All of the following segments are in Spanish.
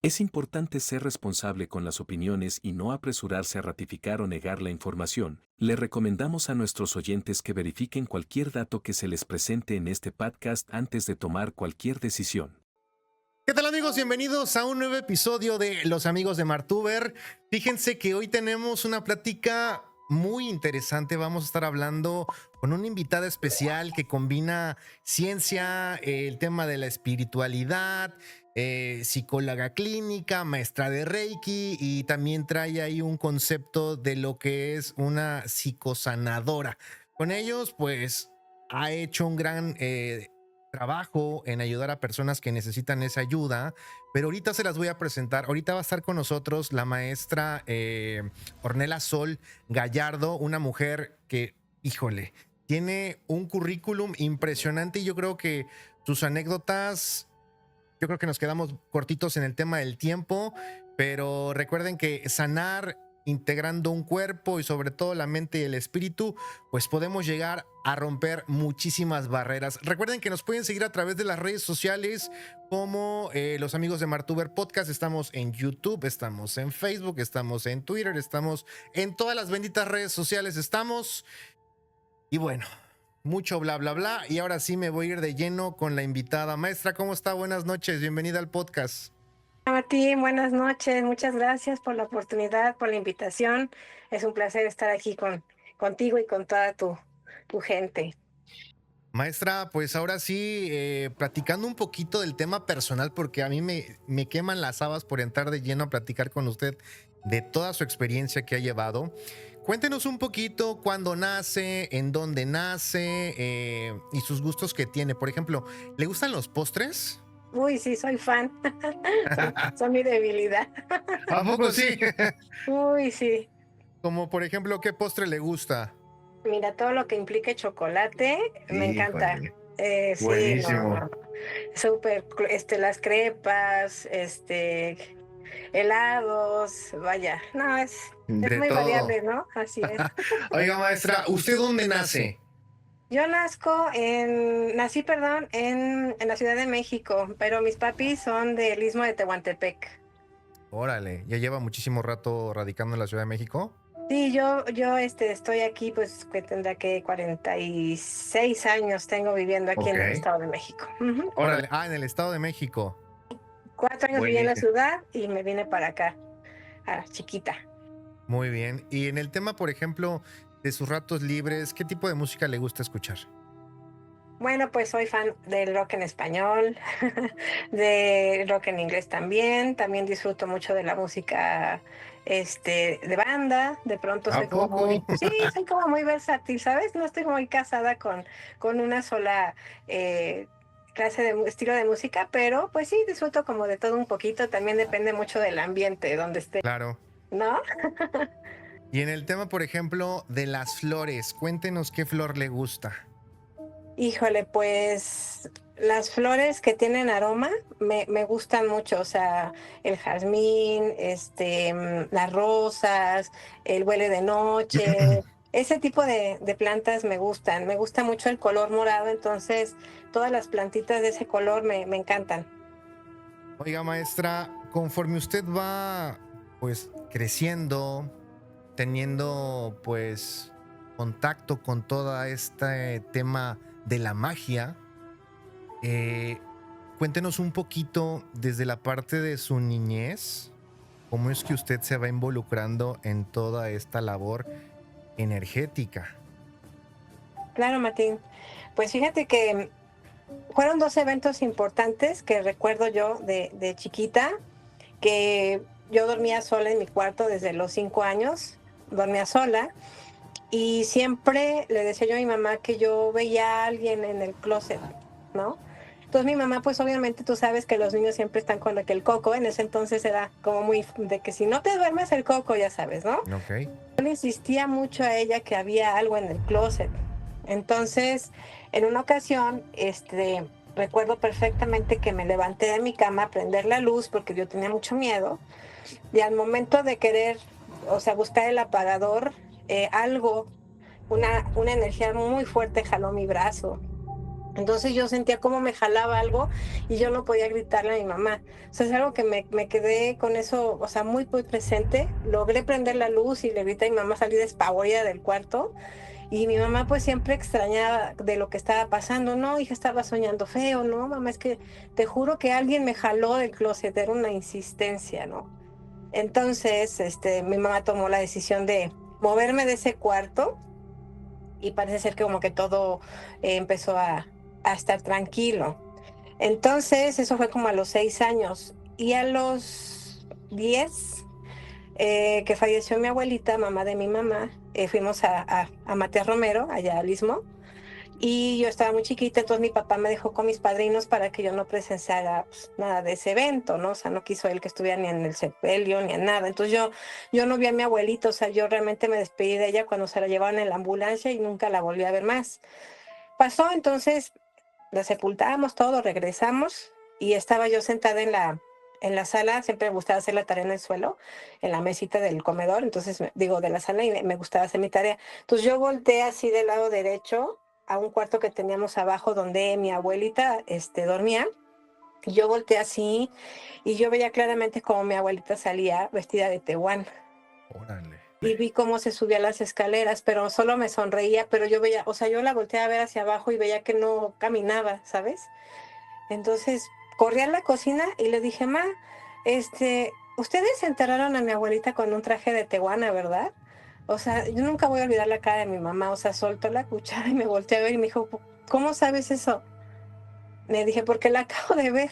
Es importante ser responsable con las opiniones y no apresurarse a ratificar o negar la información. Le recomendamos a nuestros oyentes que verifiquen cualquier dato que se les presente en este podcast antes de tomar cualquier decisión. ¿Qué tal, amigos? Bienvenidos a un nuevo episodio de Los Amigos de Martuber. Fíjense que hoy tenemos una plática muy interesante. Vamos a estar hablando con una invitada especial que combina ciencia, el tema de la espiritualidad, psicóloga clínica, maestra de Reiki, y también trae ahí un concepto de lo que es una psicosanadora. Con ellos, pues, ha hecho un gran trabajo en ayudar a personas que necesitan esa ayuda, pero ahorita se las voy a presentar. Ahorita va a estar con nosotros la maestra Ornella Sol Gallardo, una mujer que, híjole, tiene un currículum impresionante, y yo creo que sus anécdotas, yo creo que nos quedamos cortitos en el tema del tiempo, pero recuerden que sanar integrando un cuerpo y sobre todo la mente y el espíritu, pues podemos llegar a romper muchísimas barreras. Recuerden que nos pueden seguir a través de las redes sociales como Los Amigos de Martuber Podcast. Estamos en YouTube, estamos en Facebook, estamos en Twitter, estamos en todas las benditas redes sociales, estamos. Y bueno, mucho bla bla bla, y ahora sí me voy a ir de lleno con la invitada. Maestra, ¿cómo está? Buenas noches, bienvenida al podcast. Martín, buenas noches. Muchas gracias por la oportunidad, por la invitación. Es un placer estar aquí contigo y con toda tu gente. Maestra, pues ahora sí, platicando un poquito del tema personal, porque a mí me queman las habas por entrar de lleno a platicar con usted de toda su experiencia que ha llevado. Cuéntenos un poquito cuándo nace, en dónde nace, y sus gustos que tiene. Por ejemplo, ¿le gustan los postres? Uy, sí, soy fan. Son mi debilidad. ¿A poco sí? Uy, sí. Como por ejemplo, ¿qué postre le gusta? Mira, todo lo que implique chocolate, me encanta. Híjole, Sí, buenísimo. no, súper, las crepas, helados, vaya, no, es De muy todo. variable, ¿no? Así es. Oiga, maestra, ¿usted dónde nace? Yo nací, perdón, en la Ciudad de México, pero mis papis son del Istmo de Tehuantepec. Órale, ¿ya lleva muchísimo rato radicando en la Ciudad de México? Sí, yo estoy aquí, pues que tendrá que 46 años tengo viviendo aquí Ok. en el Estado de México. Ujú. Órale, en el Estado de México. 4 años viví en la Buenísimo. ciudad y me vine para acá, a chiquita. Muy bien. Y en el tema, por ejemplo, de sus ratos libres, ¿qué tipo de música le gusta escuchar? Bueno, pues soy fan del rock en español, de rock en inglés también. También disfruto mucho de la música, de banda. De pronto ¿A soy como poco? sí, soy como muy versátil, ¿sabes? No estoy muy casada con una sola eh, clase estilo de música, pero pues sí, disfruto como de todo un poquito. También depende mucho del ambiente donde esté, Claro. ¿no? Y en el tema, por ejemplo, de las flores, cuéntenos qué flor le gusta. Híjole, pues las flores que tienen aroma me gustan mucho, o sea, el jazmín, las rosas, el huele de noche, ese tipo de plantas me gustan. Me gusta mucho el color morado, entonces todas las plantitas de ese color me encantan. Oiga, maestra, conforme usted va, pues, creciendo, teniendo, pues, contacto con todo este tema de la magia, eh, cuéntenos un poquito desde la parte de su niñez, cómo es que usted se va involucrando en toda esta labor energética. Claro, Martín. Pues fíjate que fueron 2 eventos importantes que recuerdo yo de chiquita, que yo dormía sola en mi cuarto desde los 5 años, dormía sola, y siempre le decía yo a mi mamá que yo veía a alguien en el closet, ¿no? Entonces mi mamá, pues obviamente tú sabes que los niños siempre están con el coco. En ese entonces era como muy de que si no te duermes el coco, ya sabes, ¿no? Ok. Yo le insistía mucho a ella que había algo en el closet. Entonces, en una ocasión, recuerdo perfectamente que me levanté de mi cama a prender la luz porque yo tenía mucho miedo, y al momento de querer, o sea, buscar el apagador, algo, una energía muy fuerte jaló mi brazo. Entonces yo sentía como me jalaba algo y yo no podía gritarle a mi mamá. O sea, es algo que me quedé con eso, o sea, muy, muy presente. Logré prender la luz y le grité a mi mamá, salí despavorida del cuarto. Y mi mamá pues siempre extrañaba de lo que estaba pasando. No, hija, estaba soñando feo. No, mamá, es que te juro que alguien me jaló del closet. Era una insistencia, ¿no? Entonces, mi mamá tomó la decisión de moverme de ese cuarto y parece ser que como que todo empezó a estar tranquilo. Entonces, eso fue como a los 6 años. Y a los 10, que falleció mi abuelita, mamá de mi mamá, fuimos a Matías Romero, allá al Istmo, y yo estaba muy chiquita, entonces mi papá me dejó con mis padrinos para que yo no presenciara pues, nada de ese evento, ¿no? O sea, no quiso él que estuviera ni en el sepelio ni en nada. Entonces yo no vi a mi abuelita, o sea, yo realmente me despedí de ella cuando se la llevaban en la ambulancia y nunca la volví a ver más. Pasó, entonces la sepultamos todo, regresamos y estaba yo sentada en la sala, siempre me gustaba hacer la tarea en el suelo, en la mesita del comedor, entonces digo de la sala y me gustaba hacer mi tarea. Entonces yo volteé así del lado derecho a un cuarto que teníamos abajo donde mi abuelita dormía. Y yo volteé así y yo veía claramente cómo mi abuelita salía vestida de tehuán. Órale. Y vi cómo se subía las escaleras, pero solo me sonreía, pero yo veía, o sea, yo la volteé a ver hacia abajo y veía que no caminaba, ¿sabes? Entonces corrí a la cocina y le dije, ma, ustedes enterraron a mi abuelita con un traje de tehuana, ¿verdad? O sea, yo nunca voy a olvidar la cara de mi mamá, o sea, soltó la cuchara y me volteé a ver y me dijo, ¿cómo sabes eso? Le dije, porque la acabo de ver.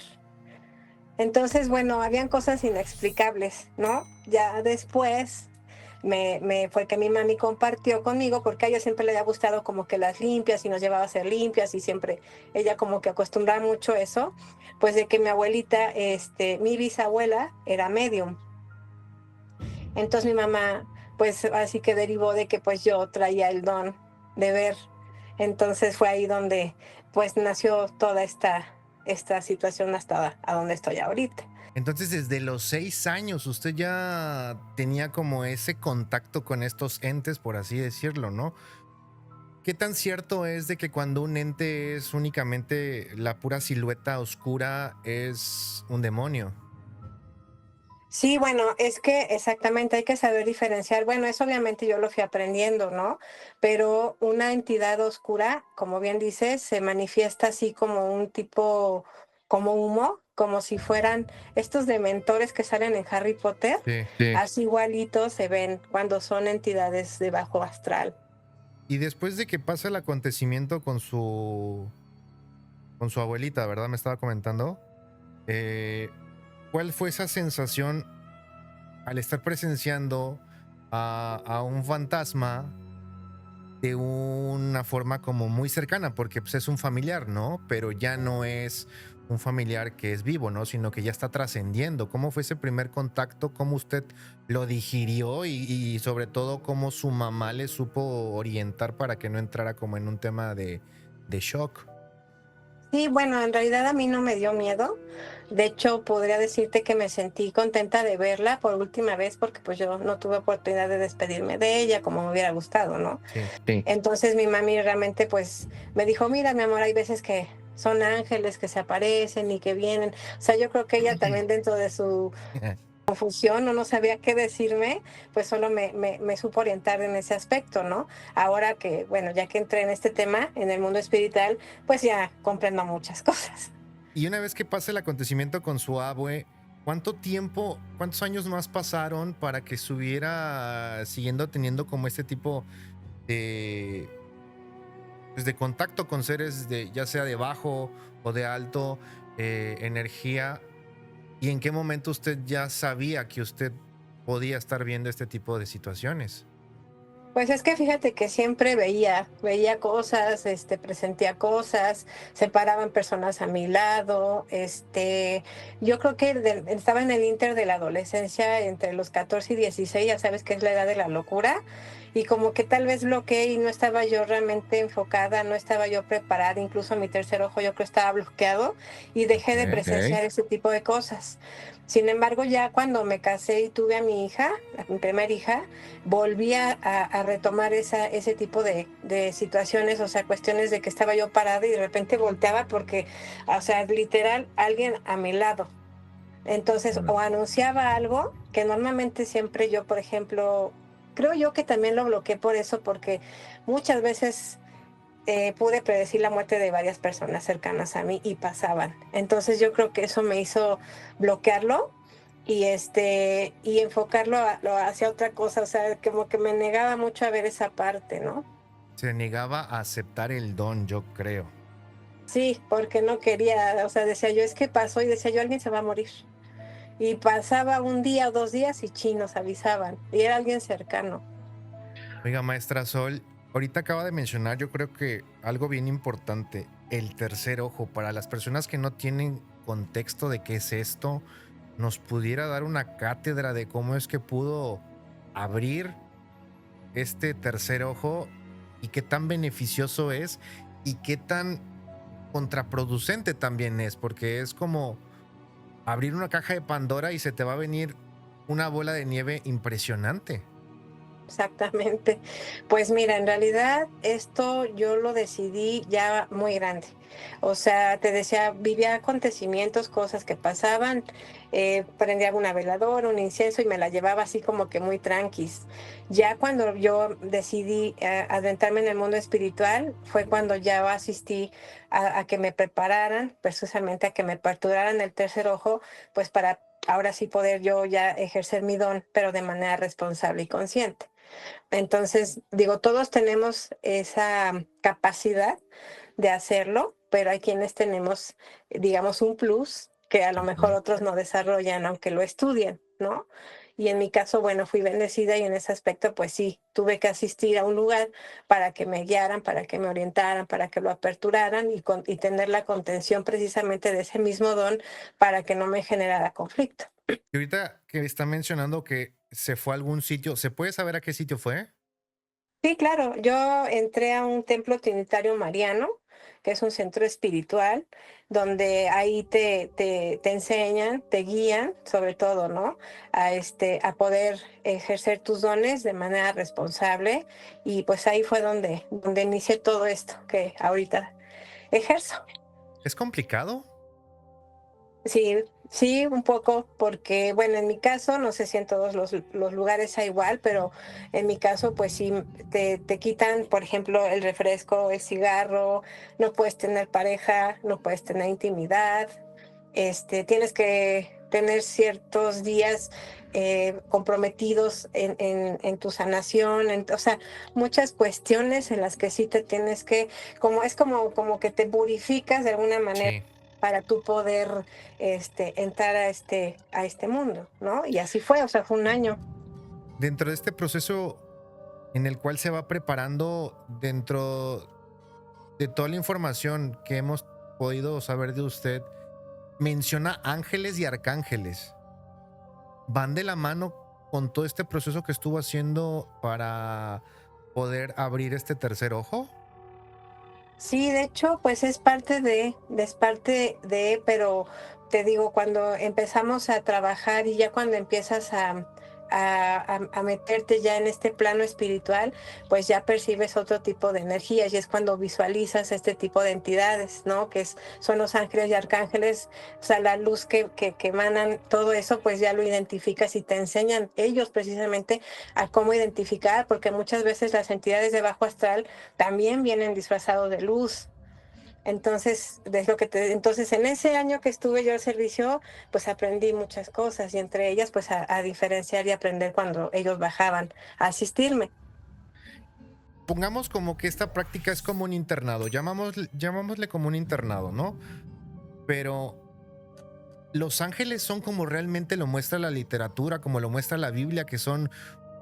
Entonces, bueno, habían cosas inexplicables, ¿no? Ya después fue que mi mami compartió conmigo, porque a ella siempre le había gustado como que las limpias y nos llevaba a hacer limpias y siempre ella como que acostumbraba mucho eso, pues de que mi abuelita, mi bisabuela era medium. Entonces mi mamá, pues así que derivó de que pues yo traía el don de ver. Entonces fue ahí donde pues nació toda esta situación hasta a donde estoy ahorita. Entonces, desde los 6 años, usted ya tenía como ese contacto con estos entes, por así decirlo, ¿no? ¿Qué tan cierto es de que cuando un ente es únicamente la pura silueta oscura es un demonio? Sí, bueno, es que exactamente hay que saber diferenciar. Bueno, eso obviamente yo lo fui aprendiendo, ¿no? Pero una entidad oscura, como bien dices, se manifiesta así como un tipo, como humo, como si fueran estos dementores que salen en Harry Potter. Sí. Así igualitos se ven cuando son entidades de bajo astral. Y después de que pasa el acontecimiento con su abuelita, ¿verdad? Me estaba comentando. ¿Cuál fue esa sensación al estar presenciando a un fantasma de una forma como muy cercana? Porque pues, es un familiar, ¿no? Pero ya no es un familiar que es vivo, ¿no? Sino que ya está trascendiendo. ¿Cómo fue ese primer contacto? ¿Cómo usted lo digirió? Y sobre todo, ¿cómo su mamá le supo orientar para que no entrara como en un tema de shock? Sí, bueno, en realidad a mí no me dio miedo. De hecho, podría decirte que me sentí contenta de verla por última vez porque pues yo no tuve oportunidad de despedirme de ella como me hubiera gustado, ¿no? Sí. Entonces mi mami realmente pues me dijo, mira, mi amor, hay veces que son ángeles que se aparecen y que vienen. O sea, yo creo que ella también dentro de su confusión o no sabía qué decirme, pues solo me supo orientar en ese aspecto, ¿no? Ahora que, bueno, ya que entré en este tema, en el mundo espiritual, pues ya comprendo muchas cosas. Y una vez que pasa el acontecimiento con su abue, cuántos años más pasaron para que estuviera siguiendo teniendo como este tipo de, pues de contacto con seres de ya sea de bajo o de alto energía? ¿Y en qué momento usted ya sabía que usted podía estar viendo este tipo de situaciones? Pues es que fíjate que siempre veía cosas, presentía cosas, se paraban personas a mi lado, yo creo que estaba en el inter de la adolescencia, entre los 14 y 16, ya sabes que es la edad de la locura, y como que tal vez bloqueé y no estaba yo realmente enfocada, no estaba yo preparada, incluso mi tercer ojo yo creo estaba bloqueado y dejé de presenciar ese tipo de cosas. Sin embargo, ya cuando me casé y tuve a mi hija, a mi primera hija, volví a retomar ese tipo de situaciones, o sea, cuestiones de que estaba yo parada y de repente volteaba porque, o sea, literal, alguien a mi lado. Entonces, o anunciaba algo, que normalmente siempre yo, por ejemplo, creo yo que también lo bloqueé por eso, porque muchas veces pude predecir la muerte de varias personas cercanas a mí y pasaban. Entonces yo creo que eso me hizo bloquearlo y enfocarlo hacia otra cosa, o sea, como que me negaba mucho a ver esa parte, ¿no? Se negaba a aceptar el don, yo creo. Sí, porque no quería, o sea, decía yo, es que pasó y decía yo, alguien se va a morir. Y pasaba un día o 2 días y chinos avisaban, y era alguien cercano. Oiga, maestra Sol, ahorita acaba de mencionar, yo creo que algo bien importante, el tercer ojo. Para las personas que no tienen contexto de qué es esto, ¿nos pudiera dar una cátedra de cómo es que pudo abrir este tercer ojo y qué tan beneficioso es y qué tan contraproducente también es? Porque es como abrir una caja de Pandora y se te va a venir una bola de nieve impresionante. Exactamente. Pues mira, en realidad esto yo lo decidí ya muy grande. O sea, te decía, vivía acontecimientos, cosas que pasaban, prendía una veladora, un incienso y me la llevaba así como que muy tranquis. Ya cuando yo decidí adentrarme en el mundo espiritual, fue cuando ya asistí a que me prepararan, precisamente a que me aperturaran el tercer ojo, pues para ahora sí poder yo ya ejercer mi don, pero de manera responsable y consciente. Entonces, digo, todos tenemos esa capacidad de hacerlo, pero hay quienes tenemos, digamos, un plus que a lo mejor otros no desarrollan, aunque lo estudien, ¿no? Y en mi caso, bueno, fui bendecida y en ese aspecto, pues sí, tuve que asistir a un lugar para que me guiaran, para que me orientaran, para que lo aperturaran y tener la contención precisamente de ese mismo don para que no me generara conflicto. Y ahorita que está mencionando que se fue a algún sitio, ¿se puede saber a qué sitio fue? Sí, claro. Yo entré a un templo trinitario mariano, que es un centro espiritual, donde ahí te enseñan, te guían, sobre todo, ¿no? A poder ejercer tus dones de manera responsable. Y pues ahí fue donde inicié todo esto que ahorita ejerzo. ¿Es complicado? Sí, sí, un poco, porque, bueno, en mi caso, no sé si en todos los lugares sea igual, pero en mi caso, pues sí, te quitan, por ejemplo, el refresco, el cigarro, no puedes tener pareja, no puedes tener intimidad, tienes que tener ciertos días comprometidos en tu sanación, o sea, muchas cuestiones en las que sí te tienes que, como que te purificas de alguna manera Sí. para tú poder entrar a este mundo, ¿no? Y así fue, o sea, fue un año. Dentro de este proceso en el cual se va preparando, dentro de toda la información que hemos podido saber de usted, menciona ángeles y arcángeles. ¿Van de la mano con todo este proceso que estuvo haciendo para poder abrir este tercer ojo? Sí, de hecho, pues es parte de, pero te digo, cuando empezamos a trabajar y ya cuando empiezas a meterte ya en este plano espiritual, pues ya percibes otro tipo de energías y es cuando visualizas este tipo de entidades, ¿no? Son los ángeles y arcángeles, o sea, la luz que emanan, todo eso, pues ya lo identificas y te enseñan ellos precisamente a cómo identificar, porque muchas veces las entidades de bajo astral también vienen disfrazados de luz. Entonces, en ese año que estuve yo al servicio, pues aprendí muchas cosas y entre ellas, pues a diferenciar y aprender cuando ellos bajaban a asistirme. Pongamos como que esta práctica es como un internado, llamámosle como un internado, ¿no? Pero los ángeles son como realmente lo muestra la literatura, como lo muestra la Biblia, que son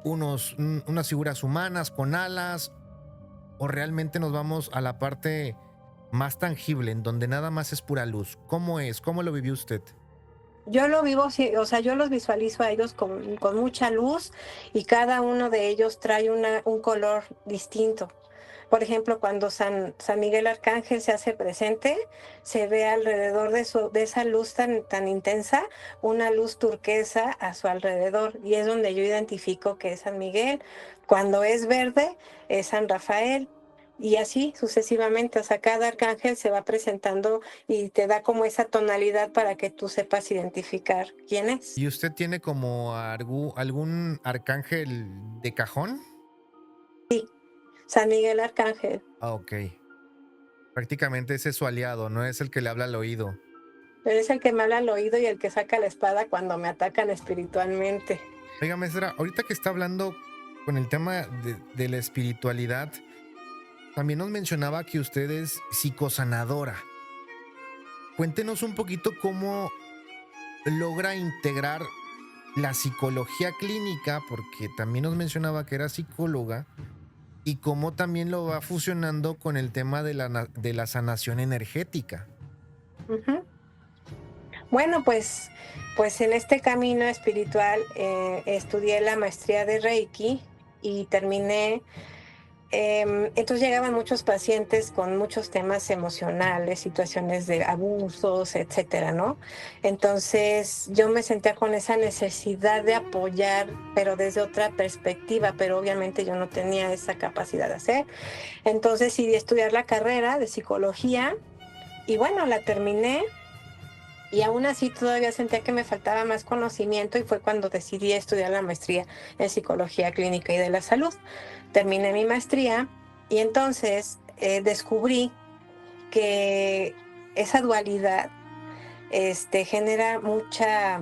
unas figuras humanas con alas, o realmente nos vamos a la parte más tangible, en donde nada más es pura luz. ¿Cómo es? ¿Cómo lo vivió usted? Yo lo vivo, o sea, yo los visualizo a ellos con mucha luz y cada uno de ellos trae un color distinto. Por ejemplo, cuando San Miguel Arcángel se hace presente, se ve alrededor de esa luz tan intensa, una luz turquesa a su alrededor. Y es donde yo identifico que es San Miguel. Cuando es verde, es San Rafael. Y así sucesivamente, o sea, cada arcángel se va presentando y te da como esa tonalidad para que tú sepas identificar quién es. ¿Y usted tiene como algún arcángel de cajón? San Miguel Arcángel. Ah, ok. Prácticamente ese es su aliado, no es el que le habla al oído. Pero es el que me habla al oído y el que saca la espada cuando me atacan espiritualmente. Oiga, maestra, ahorita que está hablando con el tema de la espiritualidad, también nos mencionaba que usted es psicosanadora. Cuéntenos un poquito cómo logra integrar la psicología clínica, porque también nos mencionaba que era psicóloga, y cómo también lo va fusionando con el tema de la sanación energética. Ujú. Bueno, pues en este camino espiritual estudié la maestría de Reiki y terminé. Entonces llegaban muchos pacientes con muchos temas emocionales, situaciones de abusos, etcétera, ¿no? Entonces yo me sentía con esa necesidad de apoyar, pero desde otra perspectiva, pero obviamente yo no tenía esa capacidad de hacer. Entonces decidí estudiar la carrera de psicología y bueno, la terminé. Y aún así todavía sentía que me faltaba más conocimiento y fue cuando decidí estudiar la maestría en psicología clínica y de la salud. Terminé mi maestría y entonces descubrí que esa dualidad genera mucha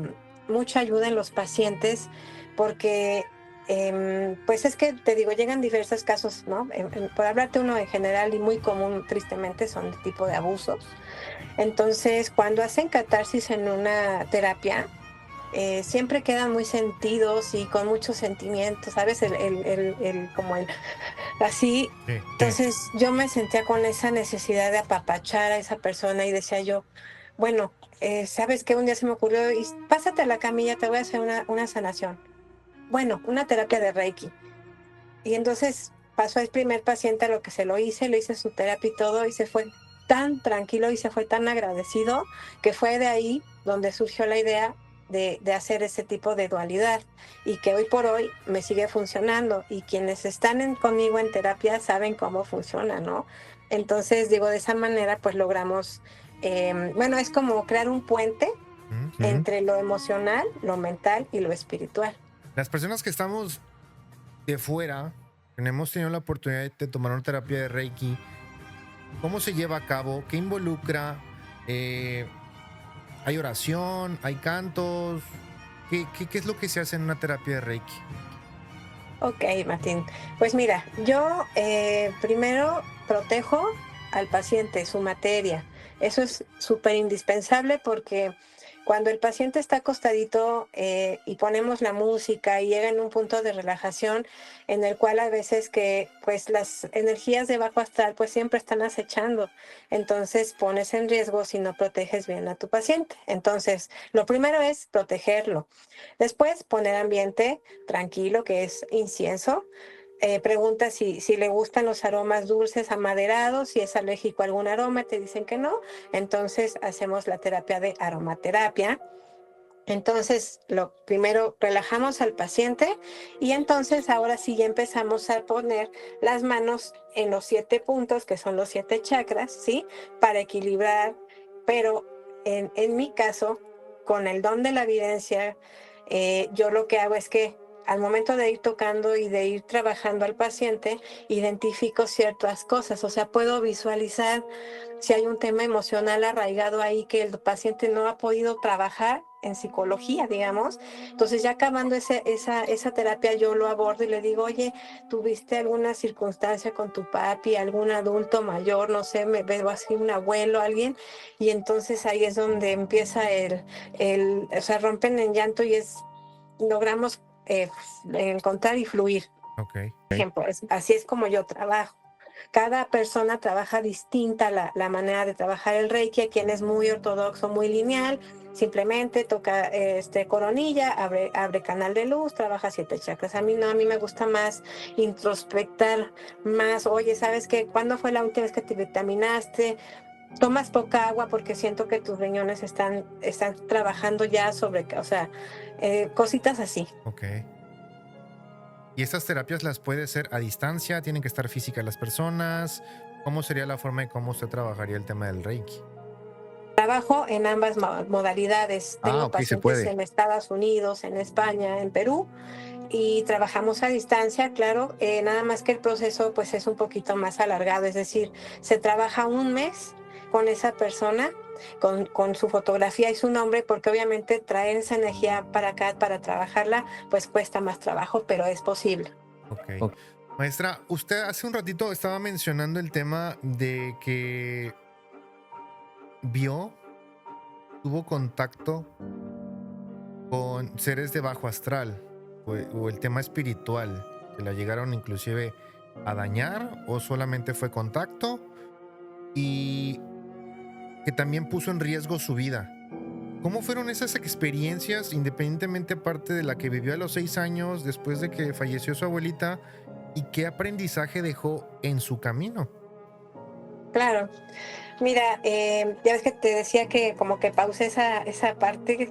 ayuda en los pacientes porque pues es que te digo, llegan diversos casos, ¿no? Por hablarte uno en general y muy común tristemente son de tipo de abusos. Entonces, cuando hacen catarsis en una terapia, siempre quedan muy sentidos y con muchos sentimientos, ¿sabes? Así. Sí. Entonces, yo me sentía con esa necesidad de apapachar a esa persona y decía yo, bueno, ¿sabes qué? Un día se me ocurrió, y pásate a la camilla, te voy a hacer una sanación. Bueno, una terapia de Reiki. Y entonces pasó el primer paciente a lo que se lo hice, le hice su terapia y todo, y se fue tan tranquilo y se fue tan agradecido que fue de ahí donde surgió la idea de hacer ese tipo de dualidad y que hoy por hoy me sigue funcionando y quienes están conmigo en terapia saben cómo funciona, ¿no? Entonces digo, de esa manera pues logramos, bueno, es como crear un puente entre lo emocional, lo mental y lo espiritual. Las personas que estamos de fuera, que no hemos tenido la oportunidad de tomar una terapia de Reiki, ¿cómo se lleva a cabo? ¿Qué involucra? ¿Hay oración? ¿Hay cantos? ¿Qué es lo que se hace en una terapia de Reiki? Ok, Martín. Pues mira, yo primero protejo al paciente, su materia. Eso es súper indispensable porque cuando el paciente está acostadito y ponemos la música y llega en un punto de relajación en el cual a veces que pues las energías de bajo astral pues siempre están acechando. Entonces pones en riesgo si no proteges bien a tu paciente. Entonces, lo primero es protegerlo. Después poner ambiente tranquilo, que es incienso. Pregunta si le gustan los aromas dulces, amaderados, si es alérgico a algún aroma, te dicen que no. Entonces hacemos la terapia de aromaterapia. Entonces, lo primero relajamos al paciente y entonces ahora sí ya empezamos a poner las manos en los 7 puntos, que son los 7 chakras, ¿sí? Para equilibrar, pero en mi caso, con el don de la evidencia, yo lo que hago es que al momento de ir tocando y de ir trabajando al paciente, identifico ciertas cosas, o sea, puedo visualizar si hay un tema emocional arraigado ahí que el paciente no ha podido trabajar en psicología, digamos. Entonces ya acabando esa terapia yo lo abordo y le digo, oye, ¿tuviste alguna circunstancia con tu papi, algún adulto mayor, no sé, me veo así, un abuelo, alguien? Y entonces ahí es donde empieza o sea, rompen en llanto y logramos encontrar y fluir. Ok. Por ejemplo, así es como yo trabajo. Cada persona trabaja distinta la manera de trabajar el Reiki. Hay quien es muy ortodoxo, muy lineal, simplemente toca coronilla, abre canal de luz, trabaja 7 chakras. A mí no, a mí me gusta más introspectar, más, oye, ¿sabes qué? ¿Cuándo fue la última vez que te vitaminaste? Tomas poca agua porque siento que tus riñones están trabajando ya sobre, o sea, cositas así. Ok. ¿Y estas terapias las puede hacer a distancia? ¿Tienen que estar físicas las personas? ¿Cómo sería la forma de cómo usted trabajaría el tema del Reiki? Trabajo en ambas modalidades. Tengo Ok, se pacientes puede. en Estados Unidos, en España, en Perú, y trabajamos a distancia, claro, nada más que el proceso pues es un poquito más alargado, es decir, se trabaja un mes con esa persona, con su fotografía y su nombre, porque obviamente traer esa energía para acá, para trabajarla, pues cuesta más trabajo, pero es posible. Ok. Maestra, usted hace un ratito estaba mencionando el tema de que tuvo contacto con seres de bajo astral o el tema espiritual, que la llegaron inclusive a dañar o solamente fue contacto y que también puso en riesgo su vida. ¿Cómo fueron esas experiencias, independientemente parte de la que vivió a los 6 años después de que falleció su abuelita, y qué aprendizaje dejó en su camino? Claro. Mira, ya ves que te decía que como que pausé esa parte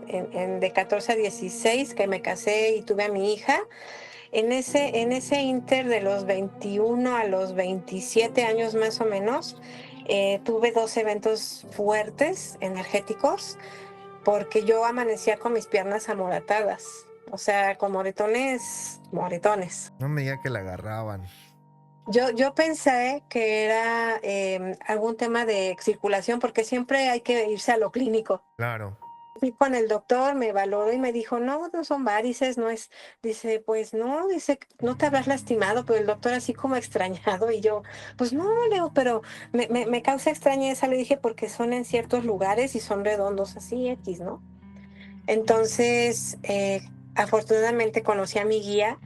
de 14 a 16, que me casé y tuve a mi hija. En ese inter de los 21 a los 27 años más o menos, tuve 2 eventos fuertes, energéticos, porque yo amanecía con mis piernas amoratadas, o sea, con moretones, moretones. No me diga que la agarraban. Yo pensé que era algún tema de circulación, porque siempre hay que irse a lo clínico. Claro. Fui con el doctor, me valoró y me dijo, no, no son varices, no es, dice, pues no, dice, no te habrás lastimado, pero el doctor así como extrañado y yo, pues no, Leo, pero me causa extrañeza, le dije, porque son en ciertos lugares y son redondos así, X, ¿no? Entonces, afortunadamente conocí a mi guía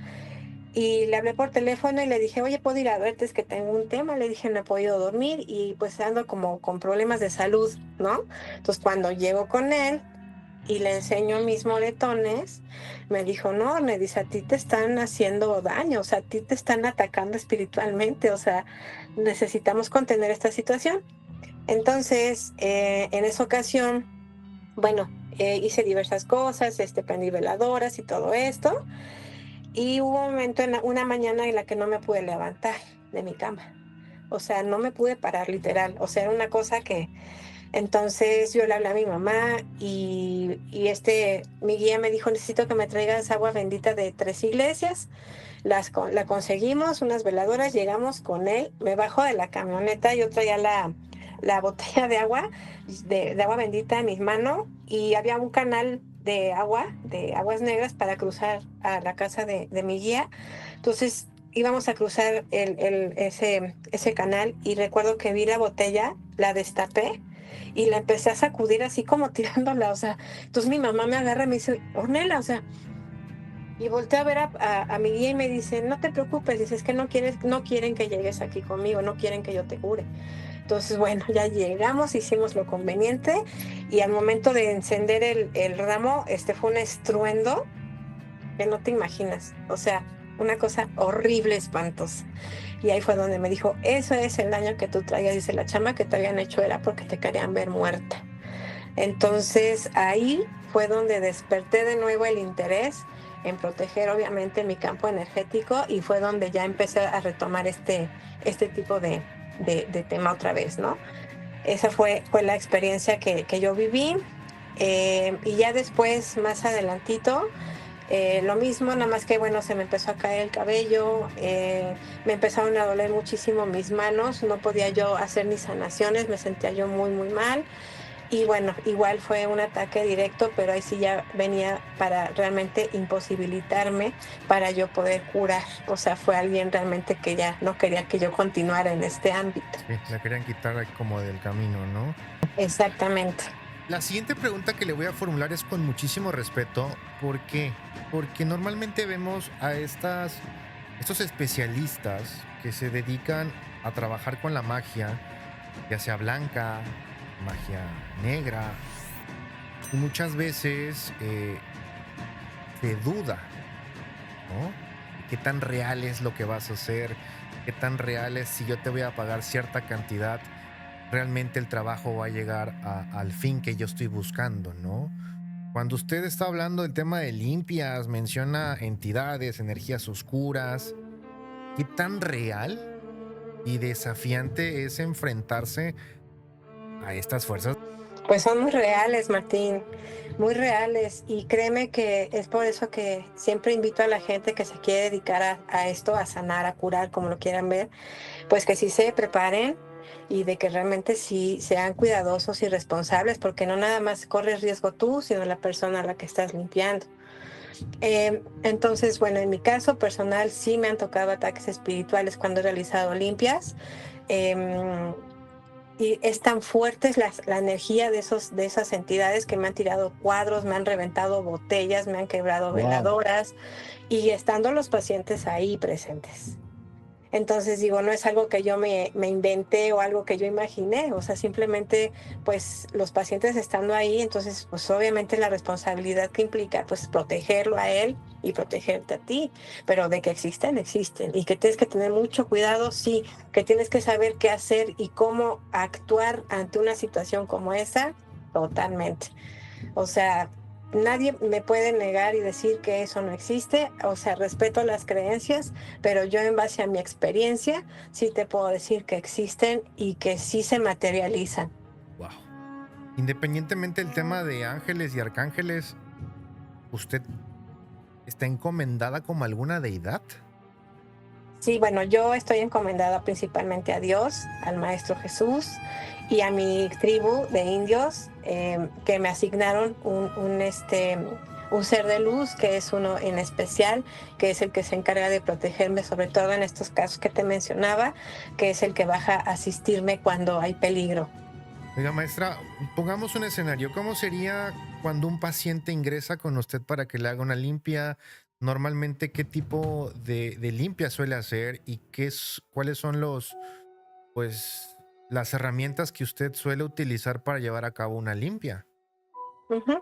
y le hablé por teléfono y le dije, oye, ¿puedo ir a verte? Es que tengo un tema. Le dije, no he podido dormir y pues ando como con problemas de salud, ¿no? Entonces, cuando llego con él y le enseño mis moretones, me dijo, no, me dice, a ti te están haciendo daño, o sea, a ti te están atacando espiritualmente, o sea, necesitamos contener esta situación. Entonces, en esa ocasión, bueno, hice diversas cosas, prendí veladoras y todo esto. Y hubo un momento, una mañana en la que no me pude levantar de mi cama. O sea, no me pude parar literal. O sea, era una cosa que... Entonces yo le hablé a mi mamá y mi guía me dijo, necesito que me traigas agua bendita de 3 iglesias. La conseguimos, unas veladoras, llegamos con él, me bajo de la camioneta, yo traía la botella de agua bendita en mis manos y había un canal de aguas negras para cruzar a la casa de mi guía. Entonces íbamos a cruzar ese canal y recuerdo que vi la botella, la destapé y la empecé a sacudir así como tirándola, o sea, entonces mi mamá me agarra y me dice, Ornella, o sea, y volteé a ver a mi guía y me dice, no te preocupes, dice, es que no quieren que llegues aquí conmigo, no quieren que yo te cure. Entonces, bueno, ya llegamos, hicimos lo conveniente y al momento de encender el ramo, fue un estruendo que no te imaginas, o sea, una cosa horrible, espantosa. Y ahí fue donde me dijo, eso es el daño que tú traías, dice, la chamba que te habían hecho era porque te querían ver muerta. Entonces ahí fue donde desperté de nuevo el interés en proteger obviamente mi campo energético y fue donde ya empecé a retomar este tipo de tema otra vez, ¿no? Esa fue la experiencia que yo viví y ya después, más adelantito, lo mismo, nada más que bueno, se me empezó a caer el cabello, me empezaron a doler muchísimo mis manos, no podía yo hacer ni sanaciones, me sentía yo muy, muy mal. Y bueno, igual fue un ataque directo, pero ahí sí ya venía para realmente imposibilitarme para yo poder curar. O sea, fue alguien realmente que ya no quería que yo continuara en este ámbito. Sí, la querían quitar como del camino, ¿no? Exactamente. La siguiente pregunta que le voy a formular es con muchísimo respeto. ¿Por qué? Porque normalmente vemos a estos especialistas que se dedican a trabajar con la magia, ya sea blanca, magia negra, y muchas veces se duda, ¿no? ¿Qué tan real es lo que vas a hacer? ¿Qué tan real es si yo te voy a pagar cierta cantidad? Realmente el trabajo va a llegar al fin que yo estoy buscando, ¿no? Cuando usted está hablando del tema de limpias, menciona entidades, energías oscuras, ¿qué tan real y desafiante es enfrentarse a estas fuerzas? Pues son muy reales, Martín, muy reales. Y créeme que es por eso que siempre invito a la gente que se quiere dedicar a esto, a sanar, a curar, como lo quieran ver, pues que sí se preparen y de que realmente sí sean cuidadosos y responsables, porque no nada más corres riesgo tú, sino la persona a la que estás limpiando. Entonces, bueno, en mi caso personal sí me han tocado ataques espirituales cuando he realizado limpias. Em, y es tan fuerte la energía de esas entidades que me han tirado cuadros, me han reventado botellas, me han quebrado Wow. veladoras y estando los pacientes ahí presentes. Entonces digo, no es algo que yo me inventé o algo que yo imaginé, o sea, simplemente pues los pacientes estando ahí, entonces pues obviamente la responsabilidad que implica pues protegerlo a él y protegerte a ti, pero de que existen, existen y que tienes que tener mucho cuidado, sí, que tienes que saber qué hacer y cómo actuar ante una situación como esa, totalmente. O sea, nadie me puede negar y decir que eso no existe. O sea, respeto las creencias, pero yo en base a mi experiencia sí te puedo decir que existen y que sí se materializan. Wow. Independientemente del tema de ángeles y arcángeles, ¿usted está encomendada como alguna deidad? Sí, bueno, yo estoy encomendada principalmente a Dios, al Maestro Jesús y a mi tribu de indios que me asignaron un ser de luz, que es uno en especial, que es el que se encarga de protegerme, sobre todo en estos casos que te mencionaba, que es el que baja a asistirme cuando hay peligro. Oiga, maestra, pongamos un escenario. ¿Cómo sería cuando un paciente ingresa con usted para que le haga una limpia? Normalmente, ¿qué tipo de limpia suele hacer y cuáles son pues, las herramientas que usted suele utilizar para llevar a cabo una limpia? Ujú.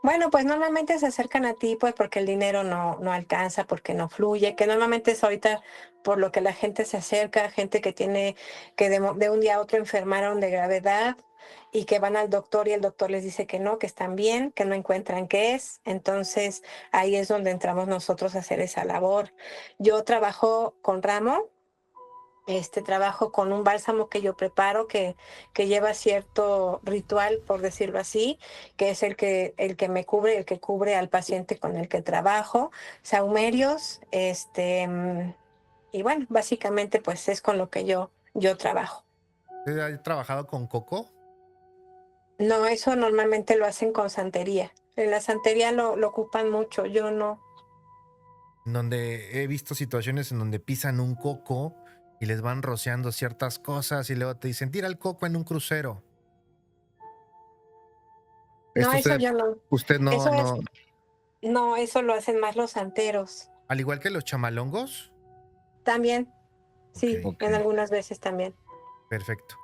Bueno, pues normalmente se acercan a ti pues porque el dinero no alcanza, porque no fluye, que normalmente es ahorita por lo que la gente se acerca, gente que tiene que de un día a otro enfermaron de gravedad y que van al doctor y el doctor les dice que no, que están bien, que no encuentran qué es. Entonces ahí es donde entramos nosotros a hacer esa labor. Yo trabajo con ramo. Trabajo con un bálsamo que yo preparo que lleva cierto ritual, por decirlo así, que es el que me cubre, el que cubre al paciente con el que trabajo, saumerios, y bueno, básicamente pues es con lo que yo trabajo. ¿Usted ha trabajado con coco? No, eso normalmente lo hacen con santería. En la santería lo ocupan mucho, yo no. En donde he visto situaciones en donde pisan un coco y les van rociando ciertas cosas y luego te dicen, tira el coco en un crucero. No, Esto eso usted, yo no. usted no, Eso es, no, no, eso lo hacen más los santeros. al igual que los chamalongos. También, Ok, sí, en algunas veces también. perfecto.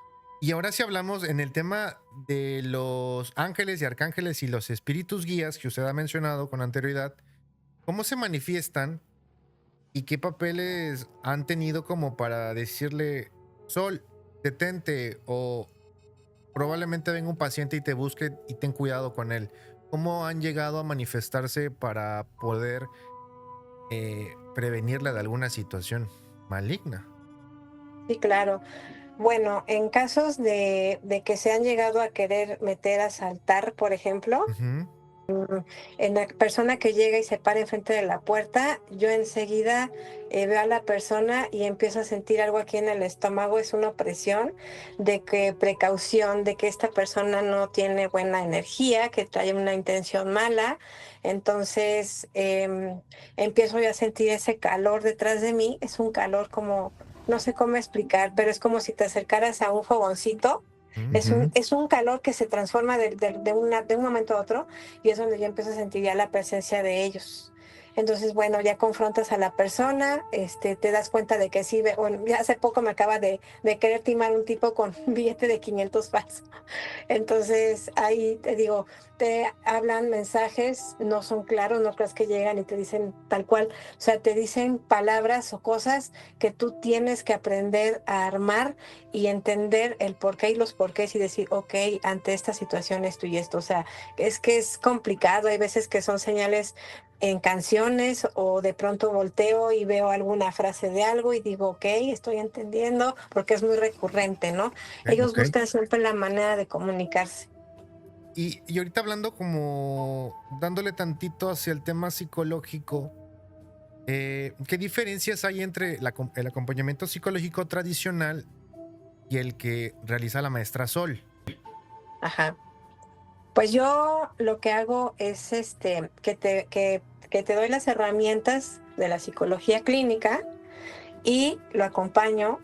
Y ahora si hablamos en el tema de los ángeles y arcángeles y los espíritus guías que usted ha mencionado con anterioridad, ¿cómo se manifiestan y qué papeles han tenido como para decirle, Sol, detente o probablemente venga un paciente y te busque y ten cuidado con él? ¿Cómo han llegado a manifestarse para poder prevenirla de alguna situación maligna? Sí, claro. Bueno, en casos de que se han llegado a querer meter a saltar, por ejemplo, Ujú. en la persona que llega y se para enfrente de la puerta, yo enseguida veo a la persona y empiezo a sentir algo aquí en el estómago, es una opresión de que precaución, de que esta persona no tiene buena energía, que trae una intención mala. Entonces empiezo yo a sentir ese calor detrás de mí, es un calor como, no sé cómo explicar, pero es como si te acercaras a un fogoncito. Ujú. Es un calor que se transforma de un momento a otro y es donde yo empiezo a sentir ya la presencia de ellos. Entonces, bueno, ya confrontas a la persona, te das cuenta de que sí, bueno, ya hace poco me acaba de querer timar un tipo con un billete de 500 falso. Entonces, ahí te digo, te hablan mensajes, no son claros, no creas que llegan y te dicen tal cual, o sea, te dicen palabras o cosas que tú tienes que aprender a armar y entender el porqué y los porqués y decir, ok, ante esta situación esto y esto, o sea, es que es complicado, hay veces que son señales en canciones o de pronto volteo y veo alguna frase de algo y digo, ok, estoy entendiendo, porque es muy recurrente, ¿no? Ellos Ok. buscan siempre la manera de comunicarse. Y ahorita hablando como dándole tantito hacia el tema psicológico, ¿qué diferencias hay entre el acompañamiento psicológico tradicional y el que realiza la maestra Sol? Ajá. Pues yo lo que hago es que te doy las herramientas de la psicología clínica y lo acompaño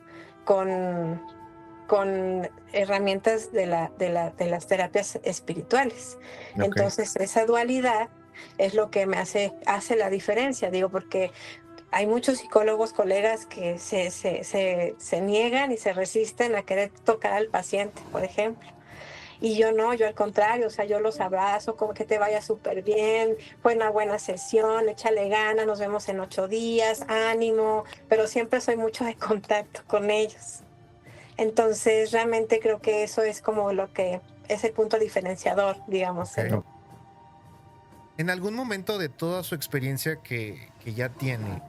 con, con herramientas de las terapias espirituales. Ok. Entonces, esa dualidad es lo que hace la diferencia, digo, porque hay muchos psicólogos, colegas que se niegan y se resisten a querer tocar al paciente, por ejemplo. Y yo no, yo al contrario, o sea, yo los abrazo, como que te vaya súper bien, fue una buena sesión, échale ganas, nos vemos en 8 días, ánimo, pero siempre soy mucho de contacto con ellos. Entonces, realmente creo que eso es como lo que es el punto diferenciador, digamos. Ok. En algún momento de toda su experiencia que ya tiene,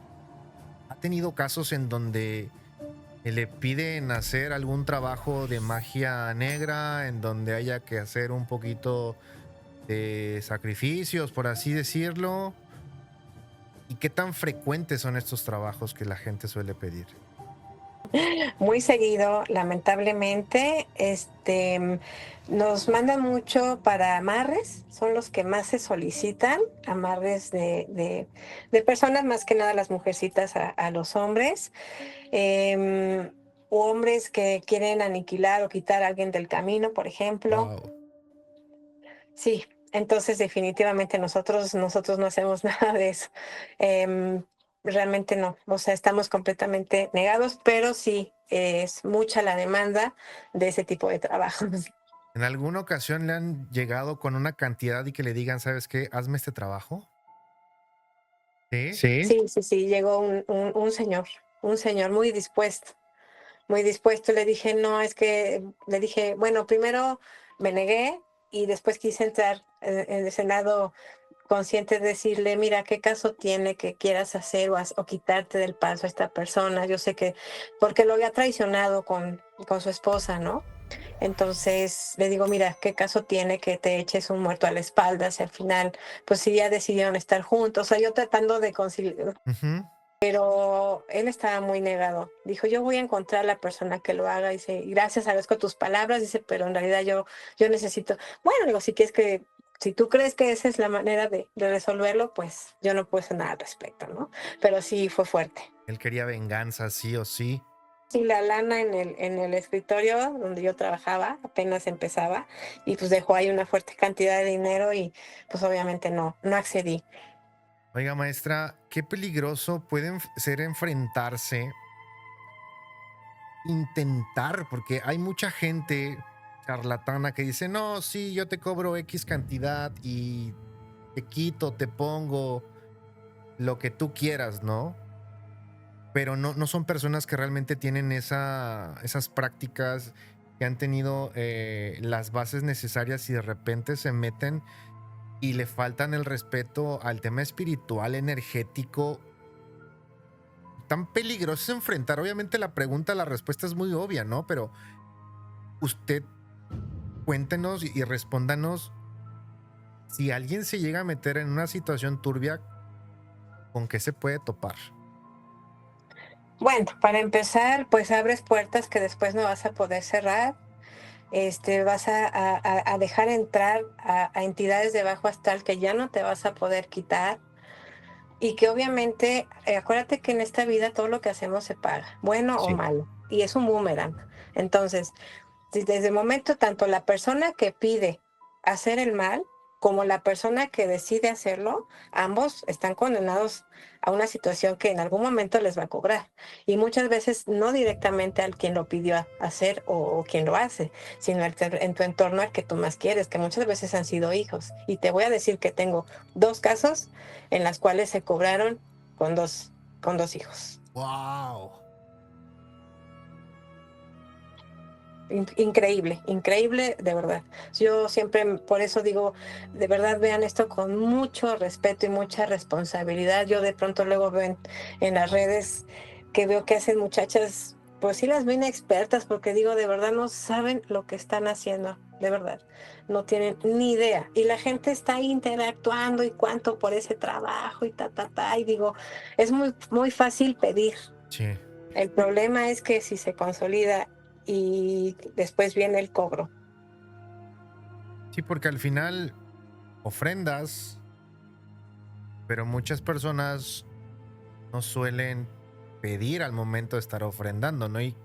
¿ha tenido casos en donde le piden hacer algún trabajo de magia negra, en donde haya que hacer un poquito de sacrificios, por así decirlo? ¿Y qué tan frecuentes son estos trabajos que la gente suele pedir? Muy seguido, lamentablemente, nos mandan mucho para amarres, son los que más se solicitan, amarres de personas, más que nada las mujercitas a los hombres, em, o hombres que quieren aniquilar o quitar a alguien del camino, por ejemplo. Wow. Sí, entonces definitivamente nosotros no hacemos nada de eso. Em, Realmente no, o sea, estamos completamente negados, pero sí es mucha la demanda de ese tipo de trabajos. ¿En alguna ocasión le han llegado con una cantidad y que le digan, ¿sabes qué? Hazme este trabajo. Sí. Sí, sí, sí, sí, llegó un señor muy dispuesto. Le dije, no, es que, le dije, bueno, primero me negué y después quise entrar en el Senado consciente de decirle, mira, ¿qué caso tiene que quieras hacer o quitarte del paso a esta persona? Yo sé que, porque lo había traicionado con su esposa, ¿no? Entonces le digo, mira, ¿qué caso tiene que te eches un muerto a la espalda si al final, pues si ya decidieron estar juntos? O sea, yo tratando de conciliar, Ujú. pero él estaba muy negado. Dijo, yo voy a encontrar la persona que lo haga. Dice, y gracias, agradezco tus palabras. Dice, pero en realidad yo necesito, bueno, digo, si quieres que, si tú crees que esa es la manera de resolverlo, pues yo no puedo hacer nada al respecto, ¿no? Pero sí fue fuerte. Él quería venganza, sí o sí. Sí, la lana en el escritorio donde yo trabajaba apenas empezaba y pues dejó ahí una fuerte cantidad de dinero y pues obviamente no accedí. Oiga, maestra, qué peligroso puede ser enfrentarse, intentar, porque hay mucha gente charlatana que dice, no, sí, yo te cobro X cantidad y te quito, te pongo lo que tú quieras, ¿no? Pero no son personas que realmente tienen esas prácticas, que han tenido las bases necesarias y de repente se meten y le faltan el respeto al tema espiritual, energético. Tan peligroso es enfrentar. Obviamente la respuesta es muy obvia, ¿no? Pero usted cuéntenos y respóndanos, si alguien se llega a meter en una situación turbia, ¿con qué se puede topar? Bueno, para empezar, pues abres puertas que después no vas a poder cerrar. Vas a dejar entrar a entidades de bajo astral que ya no te vas a poder quitar y que obviamente, acuérdate que en esta vida todo lo que hacemos se paga, bueno o Sí. malo, y es un boomerang. Entonces, desde el momento tanto la persona que pide hacer el mal como la persona que decide hacerlo, ambos están condenados a una situación que en algún momento les va a cobrar. Y muchas veces no directamente al quien lo pidió hacer o quien lo hace, sino en tu entorno al que tú más quieres, que muchas veces han sido hijos. Y te voy a decir que tengo 2 casos en las cuales se cobraron con dos hijos. ¡Wow! Increíble, increíble, de verdad. Yo siempre, por eso digo, de verdad vean esto con mucho respeto y mucha responsabilidad. Yo de pronto luego veo en las redes que veo que hacen muchachas, pues sí las veo inexpertas, porque digo, de verdad no saben lo que están haciendo, de verdad. No tienen ni idea. Y la gente está ahí interactuando y cuánto por ese trabajo y ta. Y digo, es muy, muy fácil pedir. Sí. El problema es que si se consolida y después viene el cobro. Sí, porque al final ofrendas, pero muchas personas no suelen pedir al momento de estar ofrendando, ¿no? Y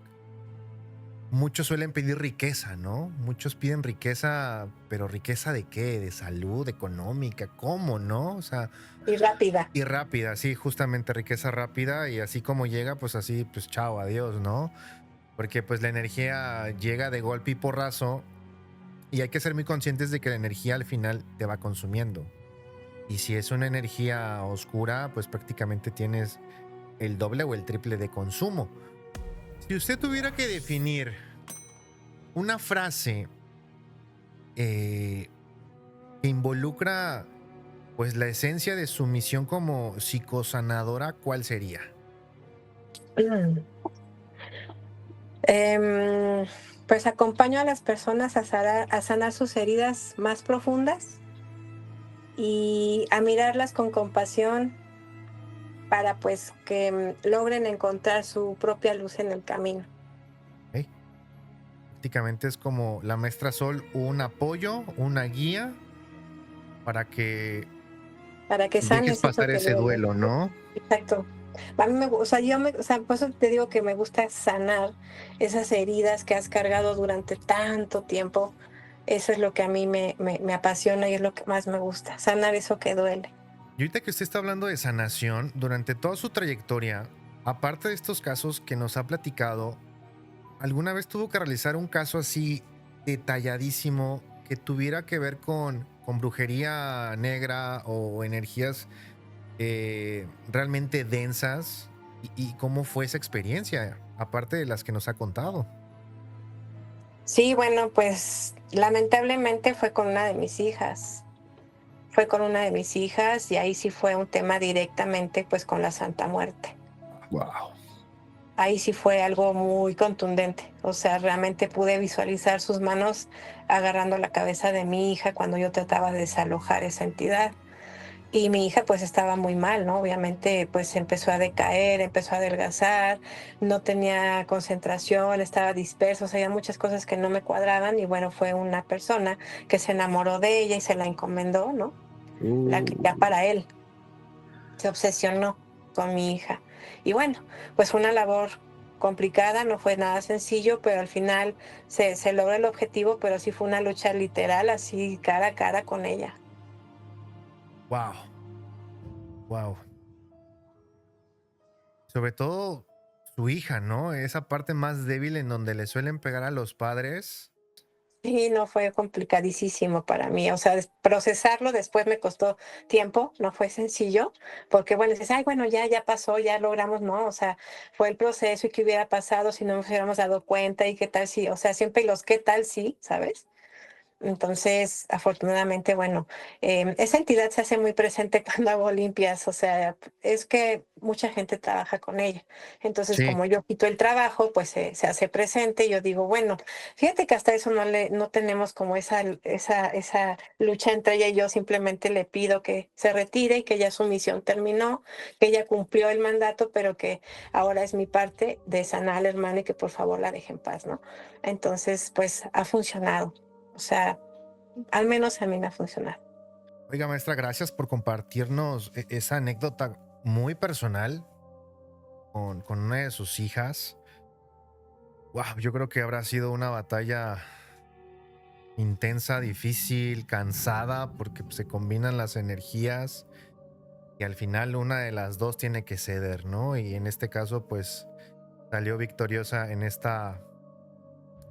muchos suelen pedir riqueza, ¿no? Muchos piden riqueza, pero ¿riqueza de qué? ¿De salud, económica? ¿Cómo, no? O sea, Y rápida. y rápida, sí, justamente riqueza rápida, y así como llega, pues así, pues chao, adiós, ¿no? Porque pues la energía llega de golpe y porrazo, y hay que ser muy conscientes de que la energía al final te va consumiendo. Y si es una energía oscura, pues prácticamente tienes el doble o el triple de consumo. Si usted tuviera que definir una frase que involucra pues la esencia de su misión como psicosanadora, ¿cuál sería? Mm. Pues acompaño a las personas a sanar sus heridas más profundas y a mirarlas con compasión para pues que logren encontrar su propia luz en el camino. ¿Eh? Prácticamente es como la maestra Sol, un apoyo, una guía para que Para que dejes sanes eso pasar que ese duele. duelo, ¿no? Exacto. A mí o sea, por eso te digo que me gusta sanar esas heridas que has cargado durante tanto tiempo. Eso es lo que a mí me apasiona y es lo que más me gusta, sanar eso que duele. Y ahorita que usted está hablando de sanación, durante toda su trayectoria, aparte de estos casos que nos ha platicado, ¿alguna vez tuvo que realizar un caso así detalladísimo que tuviera que ver con brujería negra o energías realmente densas? Y cómo fue esa experiencia, aparte de las que nos ha contado? Sí, bueno, pues lamentablemente fue con una de mis hijas. Fue con una de mis hijas y ahí sí fue un tema directamente pues con la Santa Muerte. Wow. Ahí sí fue algo muy contundente. O sea, realmente pude visualizar sus manos agarrando la cabeza de mi hija cuando yo trataba de desalojar esa entidad. Y mi hija pues estaba muy mal, ¿no? Obviamente pues empezó a decaer, empezó a adelgazar, no tenía concentración, estaba disperso, o sea, había muchas cosas que no me cuadraban y bueno, fue una persona que se enamoró de ella y se la encomendó, ¿no? La que ya para él se obsesionó con mi hija. Y bueno, pues fue una labor complicada, no fue nada sencillo, pero al final se logró el objetivo, pero sí fue una lucha literal, así cara a cara con ella. Wow. Wow. Sobre todo su hija, ¿no? Esa parte más débil en donde le suelen pegar a los padres. Sí, no fue complicadísimo para mí, o sea, procesarlo después me costó tiempo, no fue sencillo, porque bueno, dices, ay, bueno, ya pasó, ya logramos, no, o sea, fue el proceso y qué hubiera pasado si no nos hubiéramos dado cuenta y qué tal si, o sea, siempre los qué tal si, ¿sabes? Entonces, afortunadamente, bueno, esa entidad se hace muy presente cuando hago limpias, o sea, es que mucha gente trabaja con ella. Entonces, Sí. como yo quito el trabajo, pues se hace presente. Yo digo, bueno, fíjate que hasta eso no tenemos como esa lucha entre ella y yo, simplemente le pido que se retire y que ya su misión terminó, que ella cumplió el mandato, pero que ahora es mi parte de sanar a la hermana y que por favor la deje en paz, ¿no? Entonces, pues ha funcionado. O sea, al menos a mí me ha funcionado. Oiga, maestra, gracias por compartirnos esa anécdota muy personal con una de sus hijas. Wow, yo creo que habrá sido una batalla intensa, difícil, cansada, porque pues, se combinan las energías y al final una de las dos tiene que ceder, ¿no? Y en este caso, pues salió victoriosa en esta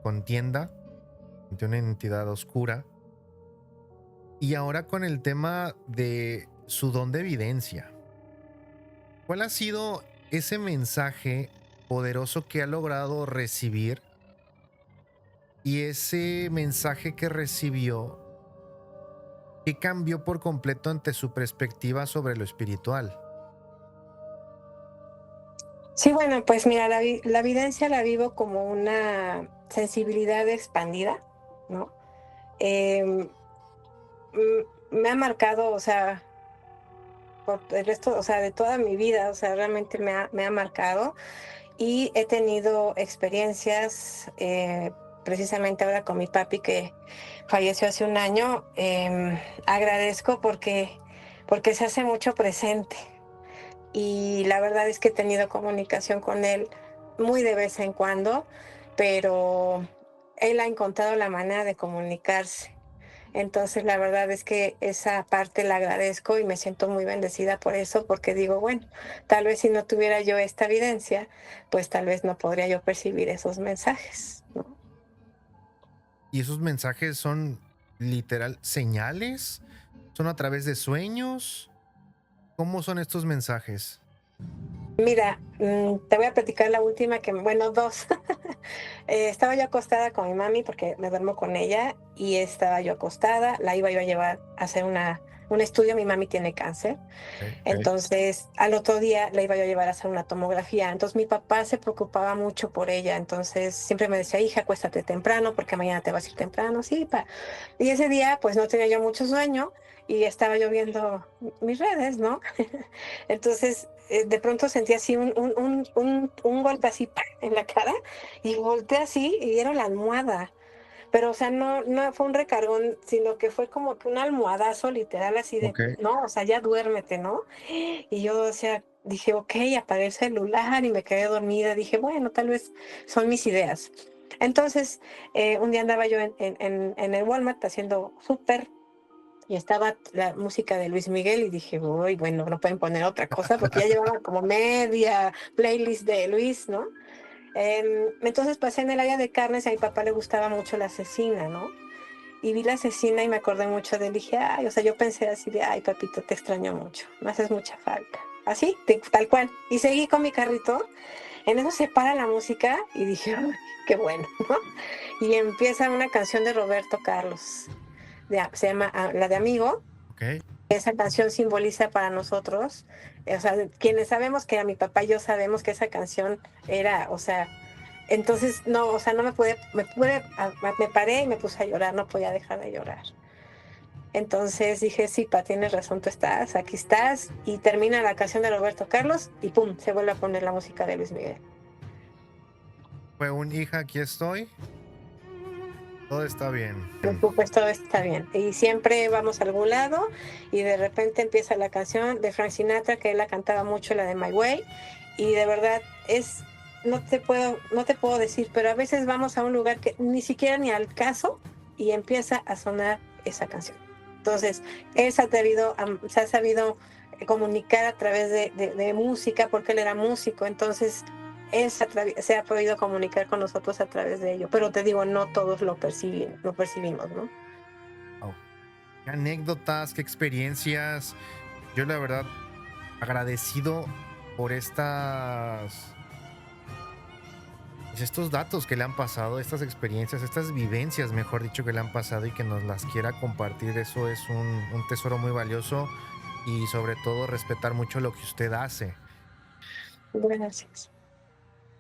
contienda ante una entidad oscura. Y ahora con el tema de su don de evidencia. ¿Cuál ha sido ese mensaje poderoso que ha logrado recibir? Y ese mensaje que recibió, ¿qué cambió por completo ante su perspectiva sobre lo espiritual? Sí, bueno, pues mira, la evidencia la vivo como una sensibilidad expandida, ¿no? Em, Me ha marcado, o sea, por el resto, o sea, de toda mi vida, o sea, realmente me ha marcado y he tenido experiencias, precisamente ahora con mi papi que falleció hace un año. Agradezco porque se hace mucho presente y la verdad es que he tenido comunicación con él muy de vez en cuando, pero él ha encontrado la manera de comunicarse. Entonces, la verdad es que esa parte la agradezco y me siento muy bendecida por eso, porque digo, bueno, tal vez si no tuviera yo esta evidencia, pues tal vez no podría yo percibir esos mensajes, ¿no? ¿Y esos mensajes son literal señales? ¿Son a través de sueños? ¿Cómo son estos mensajes? Mira, te voy a platicar la última bueno, dos. Estaba yo acostada con mi mami porque me duermo con ella y estaba yo acostada, la iba yo a llevar a hacer un estudio, mi mami tiene cáncer. Okay. Entonces, al otro día la iba yo a llevar a hacer una tomografía. Entonces, mi papá se preocupaba mucho por ella. Entonces, siempre me decía, hija, acuéstate temprano porque mañana te vas a ir temprano. Sí, pa. Y ese día, pues no tenía yo mucho sueño y estaba yo viendo mis redes, ¿no? Entonces, de pronto sentí así un golpe así ¡pam! En la cara y volteé así y era la almohada. Pero, o sea, no fue un recargón, sino que fue como que un almohadazo literal así de, Ok. no, o sea, ya duérmete, ¿no? Y yo, o sea, dije, ok, apagué el celular y me quedé dormida. Dije, bueno, tal vez son mis ideas. Entonces, un día andaba yo en el Walmart haciendo súper y estaba la música de Luis Miguel y dije, uy, bueno, no pueden poner otra cosa porque ya llevaba como media playlist de Luis, ¿no? Entonces pasé en el área de carnes y a mi papá le gustaba mucho la cecina, ¿no? Y vi la cecina y me acordé mucho de él. Dije, ay, o sea, yo pensé así de, ay, papito, te extraño mucho, me haces mucha falta. Así, tal cual. Y seguí con mi carrito. En eso se para la música y dije, ay, qué bueno, ¿no? Y empieza una canción de Roberto Carlos. Se llama la de Amigo. Ok. Esa canción simboliza para nosotros, o sea, quienes sabemos que a mi papá y yo sabemos que esa canción era, o sea, entonces no, o sea, no me paré y me puse a llorar, no podía dejar de llorar. Entonces dije, sí, pa, tienes razón, tú estás, aquí estás, y termina la canción de Roberto Carlos y pum, se vuelve a poner la música de Luis Miguel. Fue un hija, aquí estoy. Todo está bien. Pues todo está bien. Y siempre vamos a algún lado y de repente empieza la canción de Frank Sinatra, que él la cantaba mucho, la de My Way, y de verdad no te puedo decir, pero a veces vamos a un lugar que ni siquiera ni al caso y empieza a sonar esa canción. Entonces, él se ha sabido comunicar a través de música, porque él era músico, entonces él se ha podido comunicar con nosotros a través de ello, pero te digo, no todos lo percibimos, ¿no? Wow. Qué anécdotas, qué experiencias. Yo la verdad agradecido por estos datos que le han pasado, estas experiencias, estas vivencias, mejor dicho, que le han pasado y que nos las quiera compartir. Eso es un tesoro muy valioso y sobre todo respetar mucho lo que usted hace. Gracias.